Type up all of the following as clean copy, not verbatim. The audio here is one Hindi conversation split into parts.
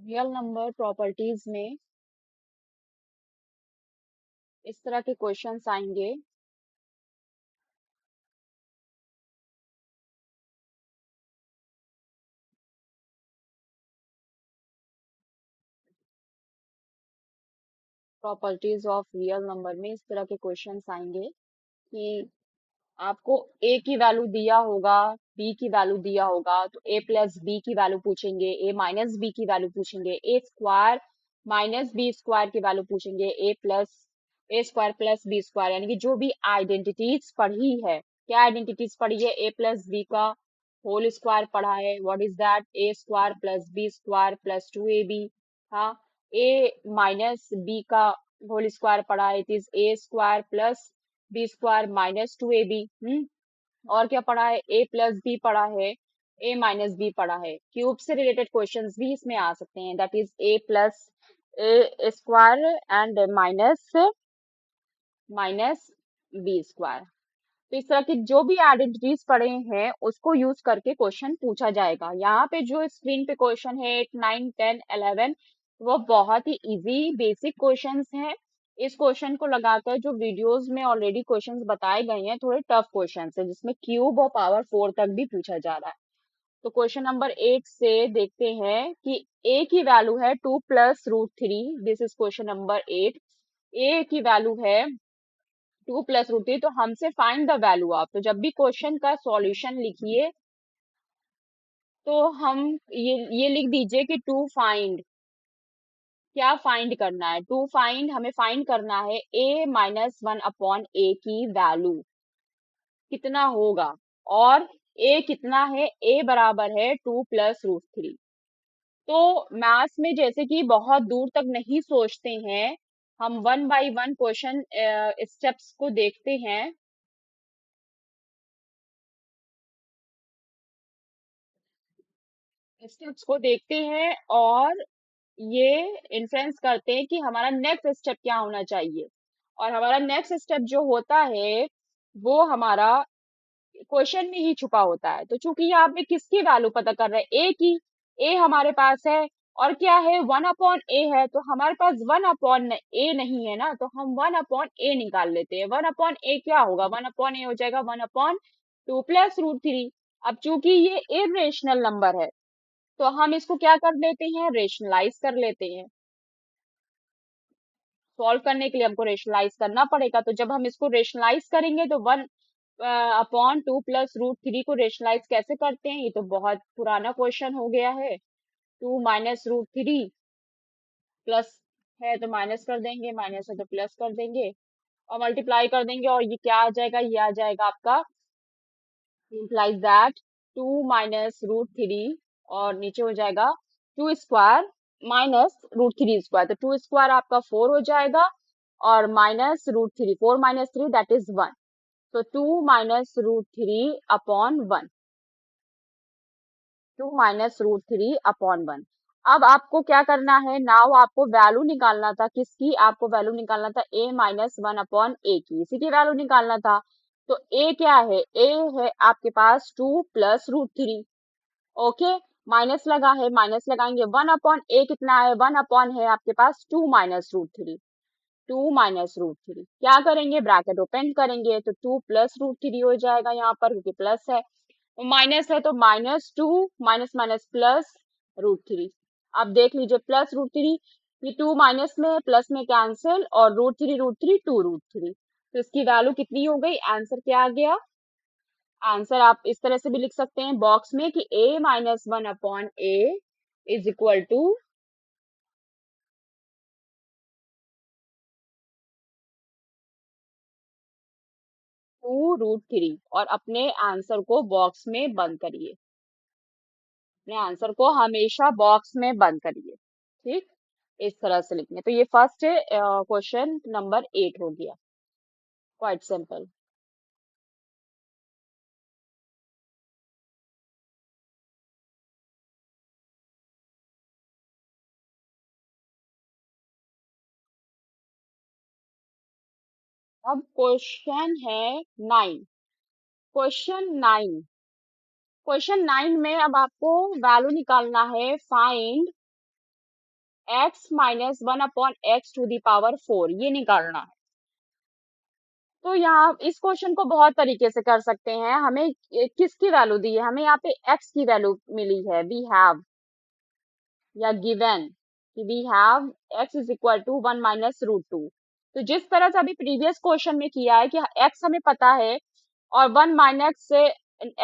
रियल नंबर प्रॉपर्टीज में इस तरह के क्वेश्चंस आएंगे। प्रॉपर्टीज ऑफ रियल नंबर में इस तरह के क्वेश्चंस आएंगे कि आपको ए की वैल्यू दिया होगा, बी की वैल्यू दिया होगा, तो ए प्लस बी की वैल्यू पूछेंगे, ए माइनस बी की वैल्यू पूछेंगे, ए स्क्वायर माइनस बी स्क्वायर की वैल्यू पूछेंगे, ए स्क्वायर प्लस बी स्क्वायर, यानी कि जो भी आइडेंटिटीज पढ़ी है। क्या आइडेंटिटीज पढ़ी है? ए प्लस बी का होल स्क्वायर पढ़ा है। What is that? A square plus B square plus two A B. हाँ, ए माइनस बी का होल स्क्वायर पढ़ा है, it is A square plus B square minus two A B. और क्या पढ़ा है? ए प्लस बी पढ़ा है, ए माइनस बी पढ़ा है। क्यूब से रिलेटेड क्वेश्चंस भी इसमें आ सकते हैं, that is A plus A square and minus minus B square. तो इस तरह की जो भी आइडेंटिटीज पढ़े हैं उसको यूज करके क्वेश्चन पूछा जाएगा। यहाँ पे जो स्क्रीन पे क्वेश्चन है 8, 9, 10, 11, वो बहुत ही इजी बेसिक क्वेश्चंस हैं। इस क्वेश्चन को लगाकर जो वीडियोस में ऑलरेडी क्वेश्चंस बताए गए हैं थोड़े टफ क्वेश्चंस हैं, जिसमें क्यूब और पावर 4 तक भी पूछा जा रहा है। तो क्वेश्चन नंबर 8 से देखते हैं कि ए की वैल्यू है 2 + √3। This is question number 8। ए की वैल्यू है 2 + √3, तो हमसे फाइंड द वैल्यू। आप तो जब भी क्वेश्चन का सॉल्यूशन लिखिए तो हम ये लिख दीजिए कि टू फाइंड, क्या फाइंड करना है? टू फाइंड, हमें फाइंड करना है a-1/a की वैल्यू कितना होगा। और a कितना है? a बराबर है 2 + √3। तो मैथ्स में जैसे कि बहुत दूर तक नहीं सोचते हैं, हम one by one question steps को देखते हैं। स्टेप्स को देखते हैं और ये इन्फ्लुएंस करते हैं कि हमारा नेक्स्ट स्टेप क्या होना चाहिए। और हमारा नेक्स्ट स्टेप जो होता है वो हमारा क्वेश्चन में ही छुपा होता है। तो चूंकि यहाँ पे किसकी वैल्यू पता कर रहे हैं? ए की। ए हमारे पास है और क्या है? 1/a है, तो हमारे पास 1/a नहीं है ना, तो हम 1/a निकाल लेते हैं। 1/a क्या होगा? 1/a हो जाएगा 1/2 + √3। अब चूंकि ये इरेशनल नंबर है तो हम इसको क्या कर लेते हैं? रेशनलाइज कर लेते हैं। सॉल्व करने के लिए हमको रेशनलाइज करना पड़ेगा, तो जब हम इसको रेशनलाइज करेंगे तो 1/2 + √3 को रेशनलाइज कैसे करते हैं? ये तो बहुत पुराना क्वेश्चन हो गया है। 2 - √3 प्लस है तो माइनस कर देंगे, माइनस है तो प्लस कर देंगे और मल्टीप्लाई कर देंगे, और ये क्या आ जाएगा? ये आ जाएगा आपका implies that 2 - √3, और नीचे हो जाएगा 2 स्क्वायर -√3 स्क्वायर, तो 2 स्क्वायर आपका 4 हो जाएगा और -√3, 4 - 3 दैट इज 1। तो 2 - √3/1, 2 - √3/1। अब आपको क्या करना है? नाउ आपको वैल्यू निकालना था किसकी? आपको वैल्यू निकालना था a-1/a की, इसी की वैल्यू निकालना था। तो a क्या है? a है आपके पास 2 + √3। ओके, माइनस लगा है, माइनस लगाएंगे। 1/a कितना है? 1 है आपके पास 2 - √3। 2 - √3 क्या करेंगे? ब्रैकेट ओपन करेंगे तो 2 + √3 हो जाएगा यहाँ पर, क्योंकि प्लस है। माइनस है तो -2 माइनस माइनस +√3। अब देख लीजिए +√3, ये 2 माइनस में प्लस में कैंसिल, और √3 2 √3, तो इसकी वैल्यू कितनी हो गई? आंसर क्या आ गया? आंसर आप इस तरह से भी लिख सकते हैं बॉक्स में कि a-1/a इज इक्वल टू 2 √3, और अपने आंसर को बॉक्स में बंद करिए। अपने आंसर को हमेशा बॉक्स में बंद करिए। ठीक, इस तरह से लिखने। तो ये फर्स्ट क्वेश्चन नंबर 8 हो गया। Quite simple. अब क्वेश्चन है 9। क्वेश्चन 9, क्वेश्चन 9 में अब आपको वैल्यू निकालना है। फाइंड एक्स माइनस 1/x⁴ ये निकालना है। तो यहाँ इस क्वेश्चन को बहुत तरीके से कर सकते हैं। हमें किसकी वैल्यू दी है, हमें यहाँ पे x की वैल्यू मिली है, वी हैव या गिवन कि we have x is equal to 1 - √2। तो जिस तरह से अभी प्रीवियस क्वेश्चन में किया है कि x हमें पता है और 1 माइनस से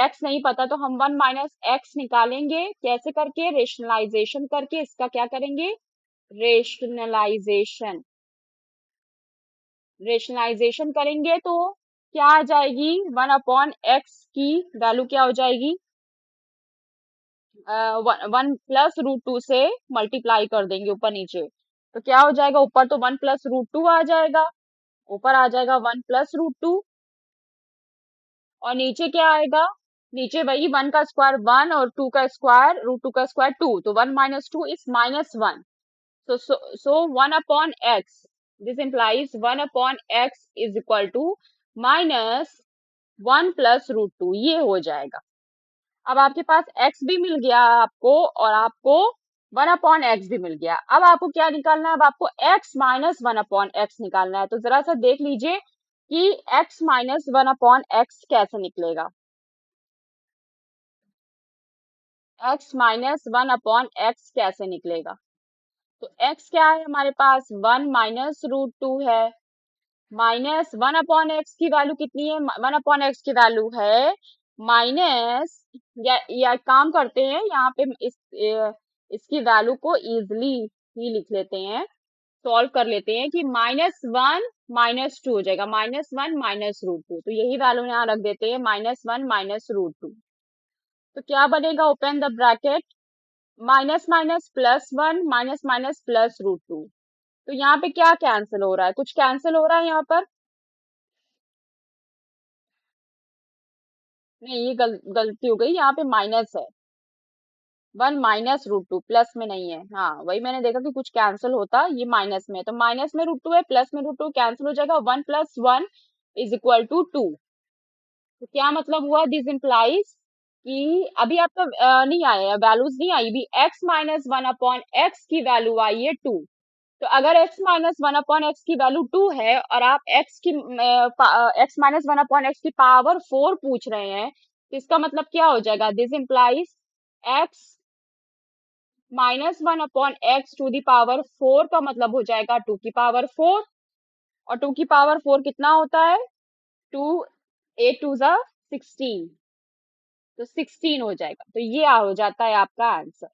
x नहीं पता, तो हम 1 माइनस x निकालेंगे, कैसे करके, रेशनलाइजेशन करके। इसका क्या करेंगे, रेशनलाइजेशन। रेशनलाइजेशन करेंगे तो क्या आ जाएगी, 1/x की वैल्यू क्या हो जाएगी, 1 + √2 से मल्टीप्लाई कर देंगे ऊपर नीचे, तो क्या हो जाएगा, ऊपर तो 1 + √2 आ जाएगा, ऊपर आ जाएगा 1 + √2, और नीचे क्या आएगा, नीचे वही 1 का स्क्वायर 1 और 2 का स्क्वायर √2 का स्क्वायर 2, तो 1 - 2 is -1। so 1/x, this implies 1/x is equal to -1 + √2, ये हो जाएगा। अब आपके पास x भी मिल गया आपको, और आपको 1/x भी मिल गया। अब आपको क्या निकालना है, अब आपको x माइनस 1/x निकालना है। तो जरा सा देख लीजिए कि x माइनस 1/x कैसे निकलेगा। x माइनस 1/x कैसे निकलेगा, तो x क्या है हमारे पास, 1 - √2 है, माइनस 1/x की वैल्यू कितनी है, 1/x की वैल्यू है माइनस, या एक काम करते हैं यहाँ पे इसकी वैल्यू को इजिली ही लिख लेते हैं, सॉल्व कर लेते हैं कि -1 - 2 हो जाएगा, -1 - √2, तो यही वैल्यू यहाँ रख देते हैं, -1 - √2। तो क्या बनेगा, open the bracket, minus minus +1 minus minus +√2। तो यहाँ पे क्या कैंसिल हो रहा है, कुछ कैंसिल हो रहा है यहाँ पर, नहीं ये गलती हो गई, यहाँ पे माइनस है, 1 - √2, प्लस में नहीं है। हाँ वही मैंने देखा कि कुछ कैंसिल होता, ये माइनस में है, तो माइनस में √2 है, प्लस में √2 कैंसिल हो जाएगा, 1 + 1 इज इक्वल टू 2। तो क्या मतलब हुआ, दिस इम्प्लाइज कि अभी आपका नहीं आया, वैल्यूज नहीं आई, भी x माइनस 1/x की वैल्यू आई है 2। तो अगर x माइनस 1/x की वैल्यू 2 है और आप x माइनस 1/x की पावर 4 पूछ रहे हैं, तो इसका मतलब क्या हो जाएगा, this implies x minus 1/x to the power 4 का मतलब हो जाएगा 2 की पावर 4, और 2 की पावर 4 कितना होता है, 2 8 2 ज़ा 16, तो 16 हो जाएगा। तो ये हो जाता है आपका आंसर।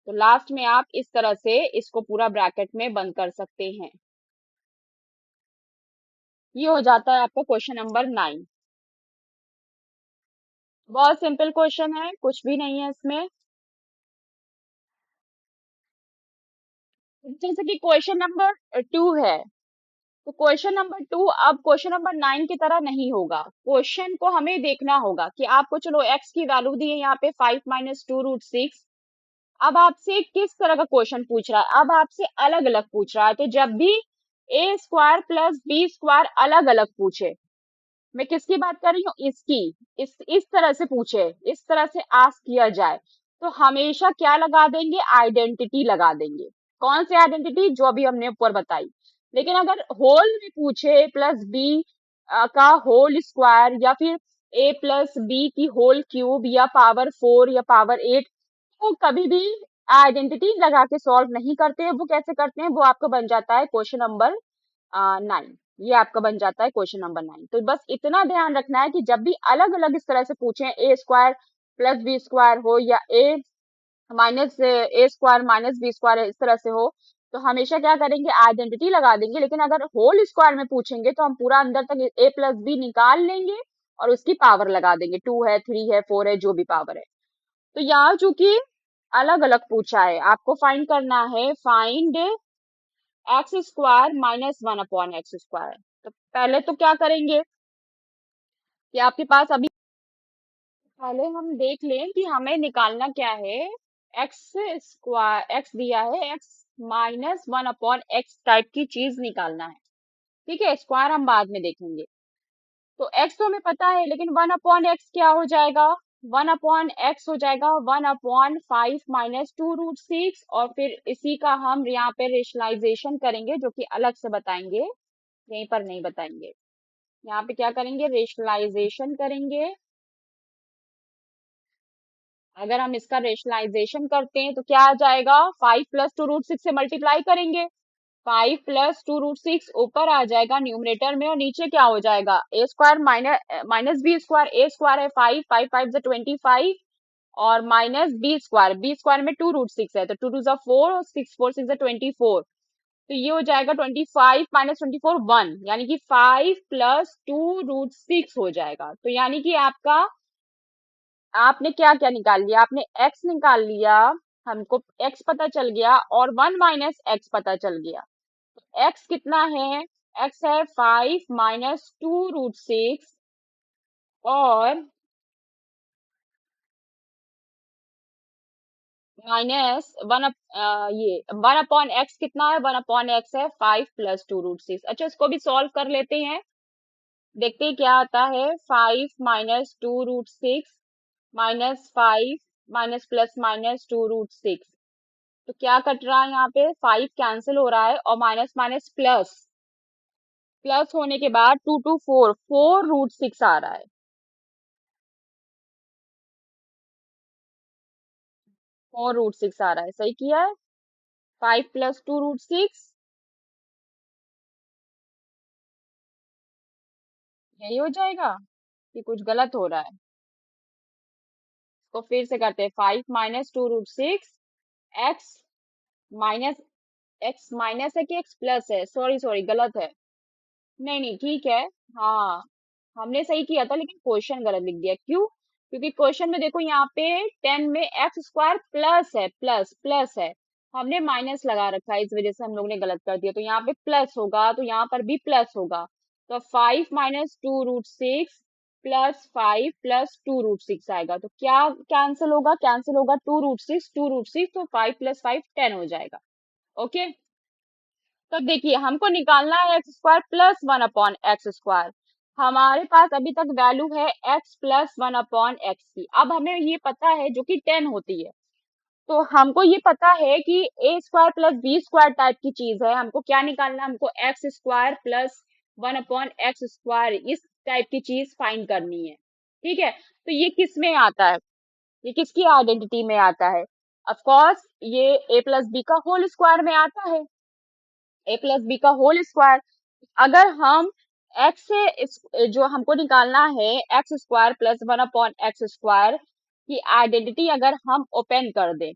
तो लास्ट में आप इस तरह से इसको पूरा ब्रैकेट में बंद कर सकते हैं। ये हो जाता है आपका क्वेश्चन नंबर 9। बहुत सिंपल क्वेश्चन है, कुछ भी नहीं है इसमें। जैसे कि क्वेश्चन नंबर 2 है, तो क्वेश्चन नंबर 2 अब क्वेश्चन नंबर 9 की तरह नहीं होगा। क्वेश्चन को हमें देखना होगा कि आपको, चलो x की वैल्यू दी है यहाँ पे 5 - 2√6। अब आपसे किस तरह का क्वेश्चन पूछ रहा है, अब आपसे अलग अलग पूछ रहा है। तो जब भी a² + b² अलग अलग पूछे, मैं किसकी बात कर रही हूँ, इसकी, इस तरह से पूछे, इस तरह से आस्क किया जाए, तो हमेशा क्या लगा देंगे, आइडेंटिटी लगा देंगे। कौन सी आइडेंटिटी, जो अभी हमने ऊपर बताई। लेकिन अगर होल में पूछे +b का होल स्क्वायर, या फिर a + b की होल क्यूब, या पावर 4 या पावर 8, तो कभी भी आइडेंटिटी लगा के सॉल्व नहीं करते हैं। वो कैसे करते हैं, वो आपका बन जाता है क्वेश्चन नंबर 9। ये आपका बन जाता है क्वेश्चन नंबर 9। तो बस इतना ध्यान रखना है कि जब भी अलग अलग इस तरह से पूछें, a² + b² हो, या a² - b² इस तरह से हो, तो हमेशा क्या करेंगे, आइडेंटिटी लगा देंगे। लेकिन अगर होल स्क्वायर में पूछेंगे, तो हम पूरा अंदर तक a + b निकाल लेंगे और उसकी पावर लगा देंगे, 2 है, 3 है, 4 है, जो भी पावर है। तो यहाँ चूंकि अलग अलग पूछा है, आपको फाइंड करना है, फाइंड x² - 1/x²। तो पहले तो क्या करेंगे कि आपके पास अभी, पहले हम देख लें कि हमें निकालना क्या है। x दिया है, x माइनस 1/x टाइप की चीज निकालना है। ठीक है, स्क्वायर हम बाद में देखेंगे। तो x तो हमें पता है, लेकिन 1/x क्या हो जाएगा, 1/x हो जाएगा 1/5 - 2√6, और फिर इसी का हम यहाँ पे रेशनलाइजेशन करेंगे, जो कि अलग से बताएंगे, यहीं पर नहीं बताएंगे। यहाँ पे क्या करेंगे, रेशनलाइजेशन करेंगे। अगर हम इसका रेशनलाइजेशन करते हैं तो क्या आ जाएगा, 5 + 2√6 से मल्टीप्लाई करेंगे, 5 + 2√6 ऊपर आ जाएगा न्यूमरेटर में, और नीचे क्या हो जाएगा, a² माइनस b², a² है 5, 5 5 = 25, और माइनस b² में 2√6 है, तो 2 2 4 और 6 4 6 24, तो ये हो जाएगा 25 - 24 1, यानी कि 5 + 2√6 हो जाएगा। तो यानी कि आपका, आपने क्या क्या निकाल लिया, आपने x निकाल लिया, हमको x पता चल गया, और 1 - x पता चल गया। x कितना है, x है 5 - 2√6, और माइनस ये 1/x कितना है, 1/x है 5 + 2√6। अच्छा, इसको भी सॉल्व कर लेते हैं, देखते हैं क्या आता है। 5 - 2√6 -5 माइनस प्लस माइनस 2√6, तो क्या कट रहा है, यहाँ पे 5 कैंसिल हो रहा है, और माइनस माइनस प्लस, प्लस होने के बाद 2 2 4 4√6 आ रहा है, 4√6 आ रहा है, सही किया है। 5 + 2√6, यही हो जाएगा कि कुछ गलत हो रहा है। तो फिर से करते हैं, 5 - 2√6, एक्स माइनस, एक्स माइनस है कि एक्स प्लस है, सॉरी सॉरी गलत है, नहीं नहीं ठीक है। हाँ, हमने सही किया था, लेकिन क्वेश्चन गलत लिख दिया, क्यों, क्योंकि क्वेश्चन में देखो यहाँ पे 10 में x² प्लस है, प्लस प्लस है, हमने माइनस लगा रखा है, इस वजह से हम लोग ने गलत कर दिया, तो यहाँ पे प्लस होगा, तो यहाँ पर भी प्लस होगा, तो 5 - 2√6 +5 + 2√6 आएगा, तो क्या कैंसिल होगा, कैंसिल होगा 2√6 2√6, तो 5 + 5 10 हो जाएगा। ओके, तो देखिए हमको निकालना है x² +1/x²। हमारे पास अभी तक वैल्यू है x + 1/x की, अब हमें ये पता है जो कि 10 होती है, तो हमको ये पता है कि a² + b² टाइप की चीज है, हमको क्या निकालना है, हमको x² + 1/x², इस टाइप की चीज फाइंड करनी है, ठीक है। तो ये किस में आता है, ये किसकी आइडेंटिटी में आता है, ऑफ कोर्स ये a + b का होल स्क्वायर में आता है, a + b का होल स्क्वायर। अगर हम x से जो हमको निकालना है x² + 1/x² की आइडेंटिटी अगर हम ओपन कर दें,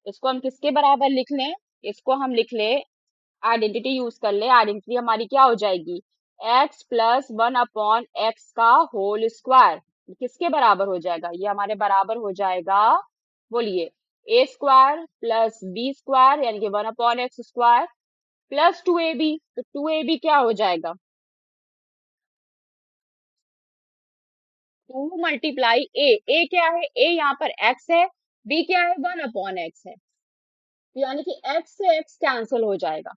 इसको हम किसके बराबर लिख लें, इसको हम लिख ले, आइडेंटिटी यूज कर ले, आइडेंटिटी हमारी क्या हो जाएगी, x + 1/x का होल स्क्वायर, किसके बराबर हो जाएगा, ये हमारे बराबर हो जाएगा, बोलिए, a² + b² यानी कि 1/x² +2ab, तो 2ab क्या हो जाएगा, 2 × a क्या है, a यहाँ पर x है, b क्या है 1/x है, तो यानी कि x से x कैंसिल हो जाएगा,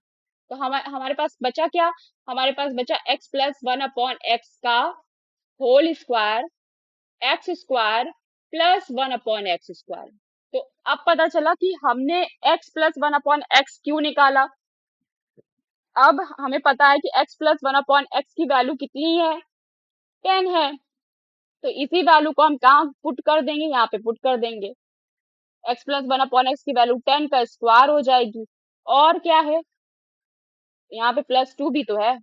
तो हमारे पास बचा क्या, हमारे पास बचा x + 1/x का होल स्क्वायर, x² + 1/x²। तो अब पता चला कि हमने x + 1/x क्यों निकाला, अब हमें पता है कि x + 1/x की वैल्यू कितनी है, 10 है, तो इसी वैल्यू को हम कहाँ पुट कर देंगे, यहाँ पे पुट कर देंगे, x + 1/x की वैल्यू 10 का स्क्वायर हो जाएगी, और क्या है, यहाँ पे +2 भी तो है,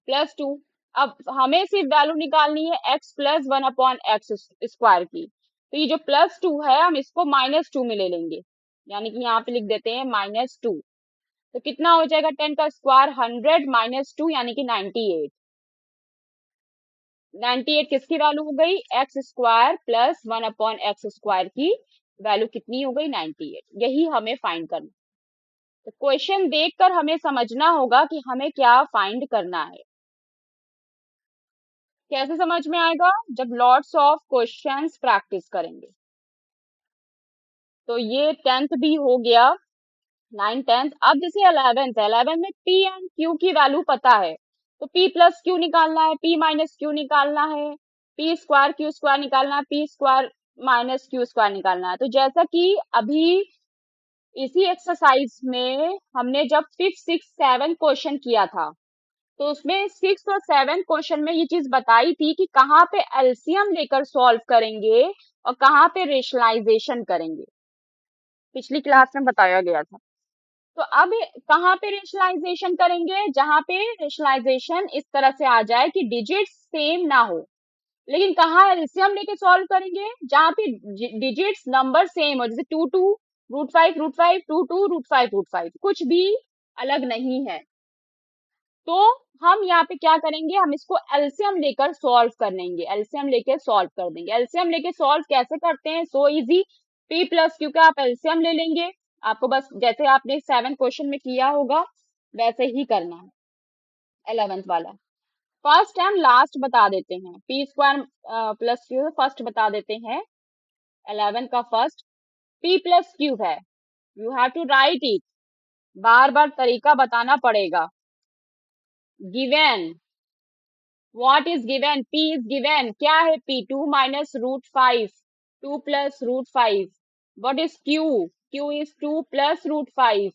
+2। अब हमें सिर्फ वैल्यू निकालनी है x + 1/x² की, तो ये जो +2 है हम इसको -2 में ले लेंगे, यानी कि यहाँ पे लिख देते हैं -2, तो कितना हो जाएगा, 10 का स्क्वायर 100 -2 यानी कि 98, 98 किसकी वैल्यू हो गई, x² + 1/x² की वैल्यू कितनी हो गई, 98, यही हमें फाइंड करना, तो क्वेश्चन देखकर हमें समझना होगा कि हमें क्या फाइंड करना है। कैसे समझ में आएगा, जब लॉट्स ऑफ क्वेश्चंस प्रैक्टिस करेंगे। तो ये 10th भी हो गया, 9 10th, अब जैसे 11th है, 11th में p एंड q की वैल्यू पता है, तो p + q निकालना है, p - q निकालना है, पी स्क्वायर क्यू स्क्वायर निकालना है, P square minus Q square निकालना है। तो जैसा कि अभी इसी एक्सरसाइज में हमने जब फिफ्थ सिक्स सेवन क्वेश्चन किया था, तो उसमें सिक्स और सेवन क्वेश्चन में ये चीज बताई थी कि कहाँ पे एलसीएम लेकर सॉल्व करेंगे और कहाँ पे रेशनलाइजेशन करेंगे, पिछली क्लास में बताया गया था। तो अब कहाँ पे रेशनलाइजेशन करेंगे, जहां पे रेशनलाइजेशन इस तरह से आ जाए कि डिजिट सेम ना हो। लेकिन कहाँ एलसीएम लेके सॉल्व करेंगे, जहां पे डिजिट्स नंबर सेम हो, जैसे two two root five two root five कुछ भी अलग नहीं है। तो हम यहाँ पे क्या करेंगे, हम इसको एलसीएम लेकर सॉल्व कर लेंगे, एलसीएम लेके सॉल्व कर देंगे। एलसीएम लेके सॉल्व कैसे करते हैं, so easy. P plus Q का आप एलसीएम ले लेंगे, आपको बस जैसे आपने सेवन क्वेश्चन में किया होगा वैसे ही करना है, 11th वाला। फर्स्ट एंड लास्ट बता देते हैं, P square plus Q first बता देते हैं, 11 का फर्स्ट पी प्लस क्यू है। You have to write it, बार बार तरीका बताना पड़ेगा। Given, what is given, p is given, क्या है p, 2 minus root five, 2 plus root five. What is q, q is 2 plus root five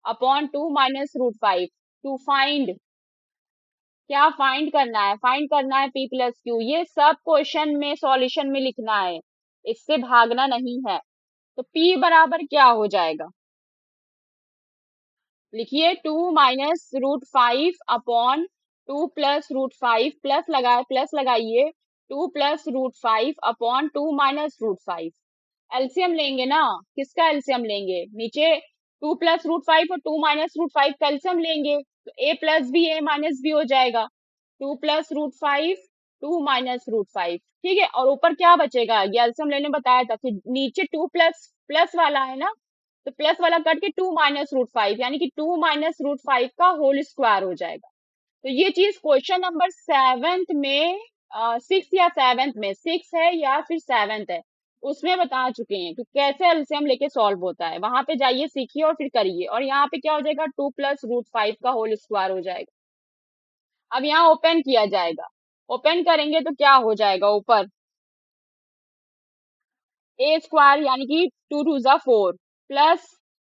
upon 2 minus root five. To find, क्या फाइंड करना है, फाइंड करना है p प्लस क्यू। ये सब क्वेश्चन में सॉल्यूशन में लिखना है, इससे भागना नहीं है। तो p बराबर क्या हो जाएगा, लिखिए 2 minus root five upon 2 plus root five, plus लगाए प्लस लगाइए, 2 plus root five upon 2 minus root five. LCM लेंगे ना, किसका एलसीएम लेंगे, नीचे 2 प्लस रूट फाइव और 2 माइनस रूट फाइव का एलसीएम लेंगे, तो A plus B A minus B हो जाएगा। 2 plus root five, 2 minus root five, ठीक है। और ऊपर क्या बचेगा, ये एलसीएम लेने बताया था कि नीचे 2 प्लस प्लस वाला है ना, तो प्लस वाला कट के 2 माइनस रूट फाइव, यानी कि 2 माइनस रूट फाइव का होल स्क्वायर हो जाएगा। तो ये चीज क्वेश्चन नंबर सेवेंथ में, सिक्स या सेवेंथ में, सिक्स है या फिर सेवेंथ है, उसमें बता चुके हैं कि कैसे एलसीएम लेके सॉल्व होता है। वहां पे जाइए, सीखिए और फिर करिए। और यहाँ पे क्या हो जाएगा, 2 प्लस रूट फाइव का होल स्क्वायर हो जाएगा। अब यहाँ ओपन किया जाएगा, ओपन करेंगे तो क्या हो जाएगा, ऊपर ए स्क्वायर यानी कि 2 टू जा 4 प्लस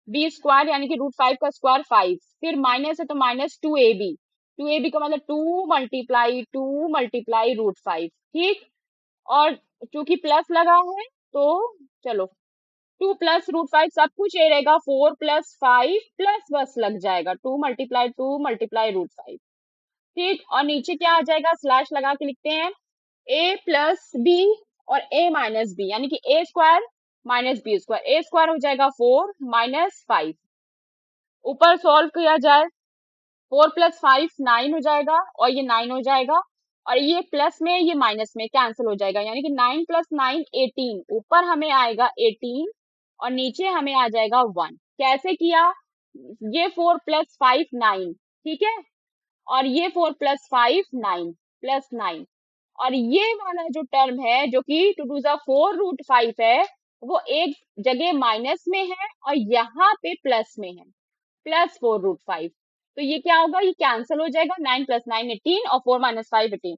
बी स्क्वायर यानी कि रूट फाइव का स्क्वायर 5, फिर माइनस है तो माइनस 2ab, 2ab का मतलब 2 मल्टीप्लाई रूट फाइव, ठीक। और चूंकि प्लस लगा है तो चलो 2 प्लस रूट फाइव सब कुछ ये रहेगा, 4 प्लस फाइव प्लस बस लग जाएगा 2 मल्टीप्लाई रूट फाइव, ठीक। और नीचे क्या आ जाएगा, स्लैश लगा के लिखते हैं ए प्लस बी और ए माइनस बी, यानी कि ए square minus B square, A square हो जाएगा 4 माइनस फाइव। ऊपर सॉल्व किया जाए, 4 प्लस फाइव 9 हो जाएगा और ये 9 हो जाएगा, और ये प्लस में ये माइनस में कैंसिल हो जाएगा, यानी कि 9 प्लस 9 18, ऊपर हमें आएगा 18 और नीचे हमें आ जाएगा 1। कैसे किया, ये 4 प्लस फाइव 9, ठीक है, और ये 4 प्लस फाइव 9 प्लस 9, और ये वाला जो टर्म है जो कि 2 टू जा 4 रूट फाइव है, वो एक जगह माइनस में है और यहाँ पे प्लस में है, प्लस 4 रूट फाइव। तो ये क्या होगा, ये कैंसिल हो जाएगा, 9 प्लस 9 18 और 4 माइनस फाइव 18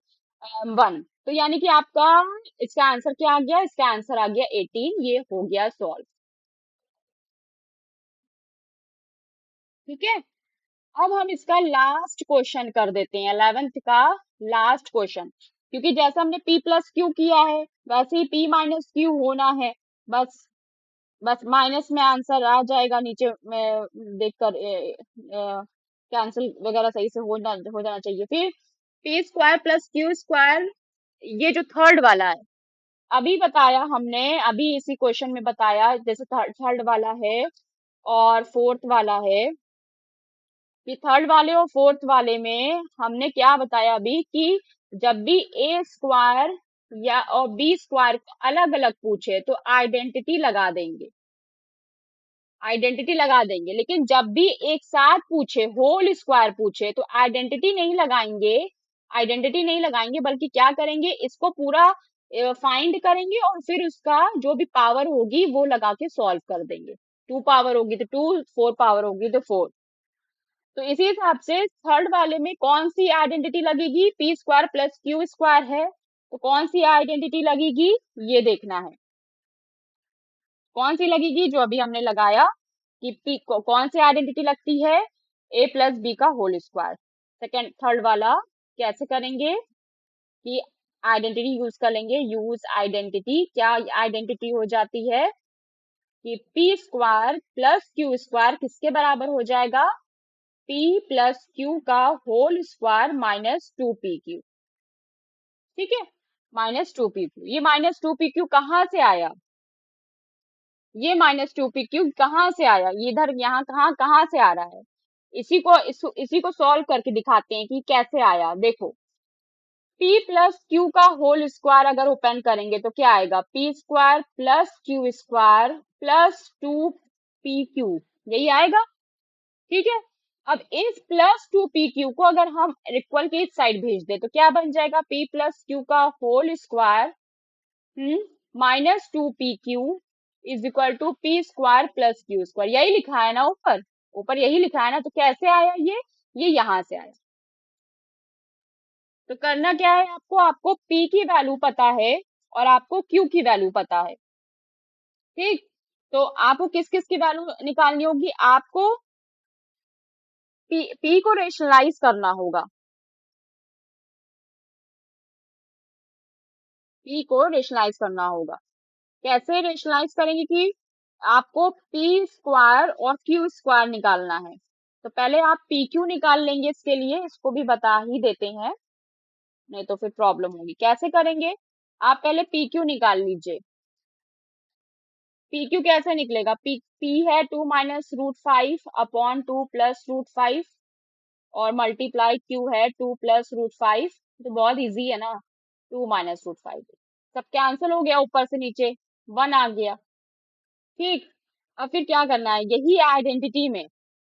1। तो यानी कि आपका इसका आंसर क्या आ गया, इसका आंसर आ गया 18, ये हो गया सॉल्व, ठीक है। अब हम इसका लास्ट क्वेश्चन कर देते हैं, 11th का लास्ट क्वेश्चन, क्योंकि जैसा हमने p प्लस क्यू किया है वैसे ही p माइनस क्यू होना है। बस बस माइनस में आंसर आ जाएगा, नीचे में देखकर कैंसिल वगैरह सही से हो जाना चाहिए। फिर p square plus Q square, ये जो थर्ड वाला है, अभी बताया हमने, अभी इसी क्वेश्चन में बताया, जैसे थर्ड थर्ड वाला है और फोर्थ वाला है, कि थर्ड वाले और फोर्थ वाले में हमने क्या बताया अभी, कि जब भी ए स्क्वायर या और बी स्क्वायर अलग अलग पूछे तो आइडेंटिटी लगा देंगे, आइडेंटिटी लगा देंगे। लेकिन जब भी एक साथ पूछे, होल स्क्वायर पूछे, तो आइडेंटिटी नहीं लगाएंगे, आइडेंटिटी नहीं लगाएंगे, बल्कि क्या करेंगे, इसको पूरा फाइंड करेंगे और फिर उसका जो भी पावर होगी वो लगा के सॉल्व कर देंगे। 2 पावर होगी तो 2, 4 पावर होगी तो 4। तो इसी हिसाब से थर्ड वाले में कौन सी आइडेंटिटी लगेगी, P square plus Q square है, तो कौन सी आइडेंटिटी लगेगी, ये देखना है। कौन सी लगेगी, जो अभी हमने लगाया कि पी कौन सी आइडेंटिटी लगती है, ए प्लस बी का होल स्क्वायर। सेकेंड थर्ड वाला कैसे करेंगे कि आइडेंटिटी यूज कर लेंगे, यूज आइडेंटिटी। क्या आइडेंटिटी हो जाती है कि P square plus Q square किसके बराबर हो जाएगा, पी प्लस क्यू का whole square minus two P Q. ठीक है, माइनस टू पी क्यू। ये माइनस टू पी क्यू कहाँ से आया, ये माइनस टू पी क्यू कहाँ से आया, ये इधर यहाँ कहाँ कहाँ से आ रहा है। इसी को सॉल्व करके दिखाते हैं कि कैसे आया। देखो, p प्लस क्यू का होल स्क्वायर अगर ओपन करेंगे तो क्या आएगा, P square plus Q square plus to P Q, यही आएगा। ठीक है, अब इस प्लस टू पी क्यू को अगर हम इक्वल के इस साइड भेज दे तो क्या बन जाएगा, p प्लस क्यू का whole square minus two P Q is equal to P square plus Q square. यही लिखा है ना ऊपर, ऊपर यही लिखा है ना, तो कैसे आया ये यहां से आया। तो करना क्या है आपको, आपको p की वैल्यू पता है और आपको q की वैल्यू पता है। ठीक, तो आपको किस किस की वैल्यू निकालनी होगी, आपको p को रेशनलाइज करना होगा, p को रेशनलाइज करना होगा। कैसे रेशनलाइज करेंगे कि आपको पी स्क्वायर और क्यू स्क्वायर निकालना है। तो पहले आप पी क्यू निकाल लेंगे, इसके लिए इसको भी बता ही देते हैं, नहीं तो फिर प्रॉब्लम होगी। कैसे करेंगे, आप पहले पी क्यू निकाल लीजिए। पी क्यू कैसे निकलेगा, पी है two minus root five upon two plus root five और मल्टीप्लाई क्यू है टू प्लस रूट फाइव। तो बहुत इजी है ना, टू माइनस रूट फाइव, सब कैंसिल हो गया, ऊपर से नीचे वन आ गया। ठीक, अब फिर क्या करना है, यही आइडेंटिटी में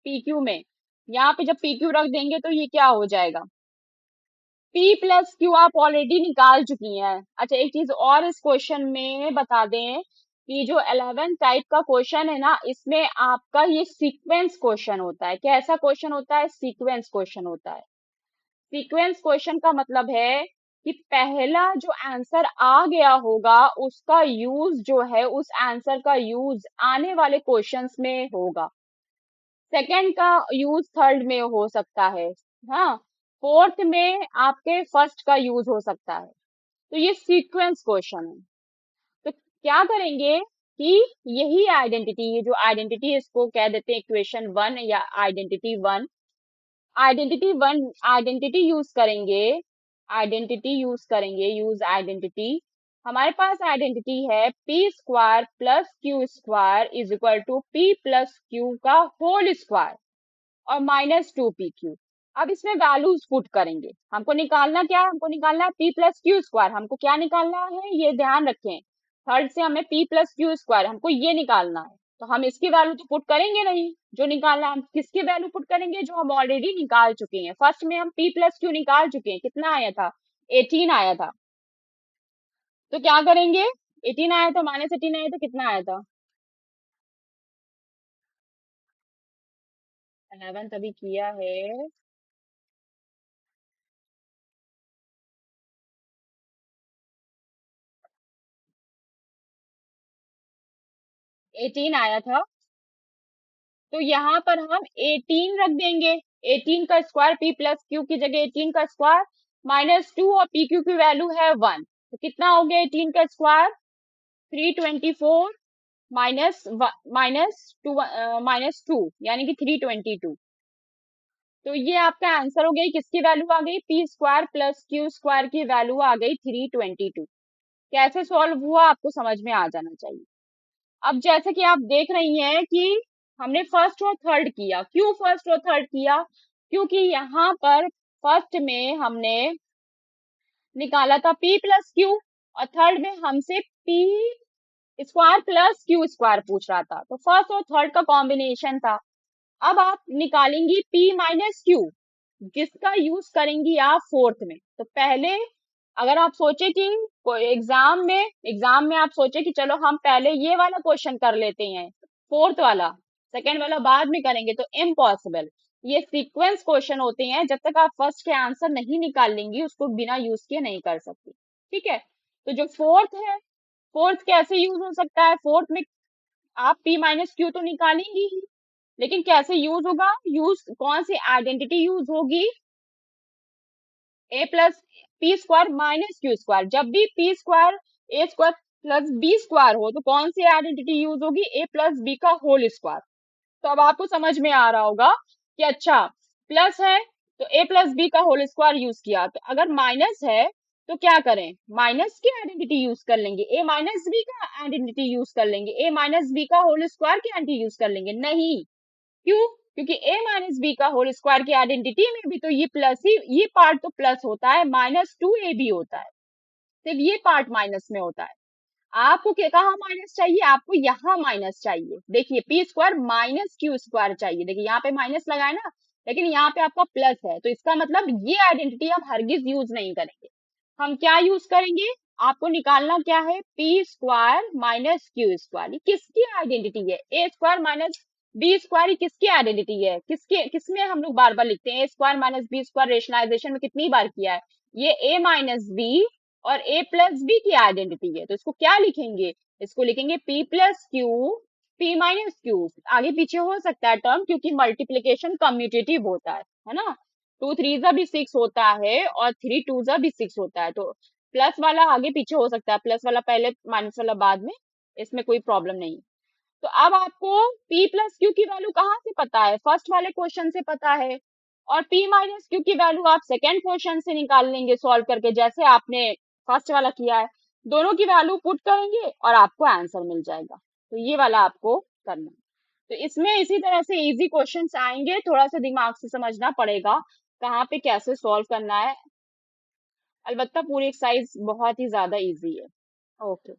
पीक्यू में यहाँ पे जब पीक्यू रख देंगे तो ये क्या हो जाएगा, पी प्लस क्यू आप ऑलरेडी निकाल चुकी हैं। अच्छा, एक चीज और इस क्वेश्चन में बता दें कि जो 11 टाइप का क्वेश्चन है ना, इसमें आपका ये सीक्वेंस क्वेश्चन होता है। कैसा क्वेश्चन होता है, सीक्वेंस क्वेश्चन होता है। सीक्वेंस क्वेश्चन का मतलब है कि पहला जो आंसर आ गया होगा उसका यूज जो है, उस आंसर का यूज आने वाले क्वेश्चंस में होगा, सेकंड का यूज थर्ड में हो सकता है, हाँ, फोर्थ में आपके फर्स्ट का यूज हो सकता है। तो ये सीक्वेंस क्वेश्चन है। तो क्या करेंगे कि यही आइडेंटिटी, ये जो आइडेंटिटी इसको कह देते हैं इक्वेशन वन या identity one, identity one identity use करेंगे, आइडेंटिटी यूज करेंगे, यूज आइडेंटिटी। हमारे पास आइडेंटिटी है P square plus Q square is equal to P plus Q का होल स्क्वायर और माइनस टू पी क्यू। अब इसमें वैल्यूज पुट करेंगे, हमको निकालना क्या है, हमको निकालना है पी प्लस क्यू स्क्वायर। हमको क्या निकालना है, ये ध्यान रखें, थर्ड से हमें पी प्लस क्यू स्क्वायर हमको ये निकालना है। तो हम इसकी वैल्यू तो पुट करेंगे नहीं, जो निकालना हम किसकी वैल्यू पुट करेंगे, जो हम ऑलरेडी निकाल चुके हैं। फर्स्ट में हम पी प्लस क्यू निकाल चुके हैं, कितना आया था, 18 आया था। तो क्या करेंगे, 18 आया था माइनस 18 आया था, कितना आया था, 11 तभी किया है। 18 आया था, तो यहाँ पर हम 18 रख देंगे, 18 का स्क्वायर पी प्लस क्यू की जगह 18 का स्क्वायर माइनस टू और पी क्यू की वैल्यू है 1, तो कितना हो गया 18 का स्क्वायर 324 माइनस माइनस टू यानी कि 322। तो ये आपका आंसर हो गई, किसकी वैल्यू आ गई, P square plus Q square की वैल्यू आ गई 322। कैसे सॉल्व हुआ आपको समझ में आ जाना चाहिए। अब जैसे कि आप देख रही हैं कि हमने फर्स्ट और थर्ड किया, क्यों फर्स्ट और थर्ड किया, क्योंकि यहाँ पर फर्स्ट में हमने निकाला था p प्लस क्यू और थर्ड में हमसे p square plus Q square पूछ रहा था, तो फर्स्ट और थर्ड का कॉम्बिनेशन था। अब आप निकालेंगी p माइनस क्यू, जिसका यूज करेंगी आप फोर्थ में। तो पहले अगर आप सोचे कि एग्जाम में आप सोचे कि चलो हम पहले ये वाला क्वेश्चन कर लेते हैं, फोर्थ वाला, सेकंड वाला बाद में करेंगे, तो इम्पॉसिबल। ये सीक्वेंस क्वेश्चन होते हैं, जब तक आप फर्स्ट के आंसर नहीं निकाल लेंगी उसको बिना यूज किए नहीं कर सकती। ठीक है। तो जो फोर्थ है, फोर्थ कैसे यूज हो सकता है, फोर्थ में आप p माइनस क्यू तो निकालेंगी ही, लेकिन कैसे यूज होगा, यूज कौन सी आइडेंटिटी यूज होगी, A plus P square minus Q square. जब भी P square A square plus B square हो तो कौन सी आइडेंटिटी यूज होगी, ए प्लस बी का होल स्क्वायर। तो अब आपको समझ में आ रहा होगा कि अच्छा प्लस है तो ए प्लस बी का होल स्क्वायर यूज किया, तो अगर माइनस है तो क्या करें, माइनस की आइडेंटिटी यूज कर लेंगे, ए माइनस बी का आइडेंटिटी यूज कर लेंगे, ए माइनस बी का होल स्क्वायर की आइडेंटिटी यूज कर लेंगे, नहीं। क्यों, क्योंकि a माइनस बी का होल स्क्वायर की आइडेंटिटी में भी तो ये प्लस ही, ये पार्ट तो प्लस होता है, माइनस टू ए बी होता है, सिर्फ ये पार्ट माइनस में होता है। आपको क्या कहा माइनस चाहिए, आपको यहाँ माइनस चाहिए, देखिए P square minus Q square चाहिए, देखिए यहाँ पे माइनस लगाए ना, लेकिन यहाँ पे आपका प्लस है, तो इसका मतलब ये आइडेंटिटी हम हरगिज यूज नहीं करेंगे। हम क्या यूज करेंगे, आपको निकालना क्या है, P square minus Q square, ये किसकी आइडेंटिटी है, ए स्क्वायर माइनस बी स्क्वायर, ये किसकी आइडेंटिटी है, किसके किसमें हम लोग बार बार लिखते हैं, A square minus B square rationalisation में कितनी बार किया है, ये ए माइनस बी और ए प्लस बी की आइडेंटिटी है, तो इसको क्या लिखेंगे, इसको लिखेंगे P plus Q P minus Q, आगे पीछे हो सकता है टर्म क्योंकि मल्टीप्लीकेशन कम्यूटेटिव होता है ना, टू थ्री जा भी सिक्स होता है और थ्री टू जा भी सिक्स होता है, तो प्लस वाला आगे पीछे हो सकता है, प्लस वाला पहले माइनस वाला बाद में, इसमें कोई प्रॉब्लम नहीं। तो अब आपको p प्लस क्यू की वैल्यू कहाँ से पता है, फर्स्ट वाले क्वेश्चन से पता है, और p माइनस क्यू की वैल्यू आप सेकेंड क्वेश्चन से निकाल लेंगे सॉल्व करके, जैसे आपने फर्स्ट वाला किया है, दोनों की वैल्यू पुट करेंगे और आपको आंसर मिल जाएगा। तो ये वाला आपको करना है। तो इसमें इसी तरह से इजी क्वेश्चंस आएंगे, थोड़ा सा दिमाग से समझना पड़ेगा कहाँ पे कैसे सॉल्व करना है, अलबत्ता पूरी एक्सरसाइज बहुत ही ज्यादा इजी है। ओके।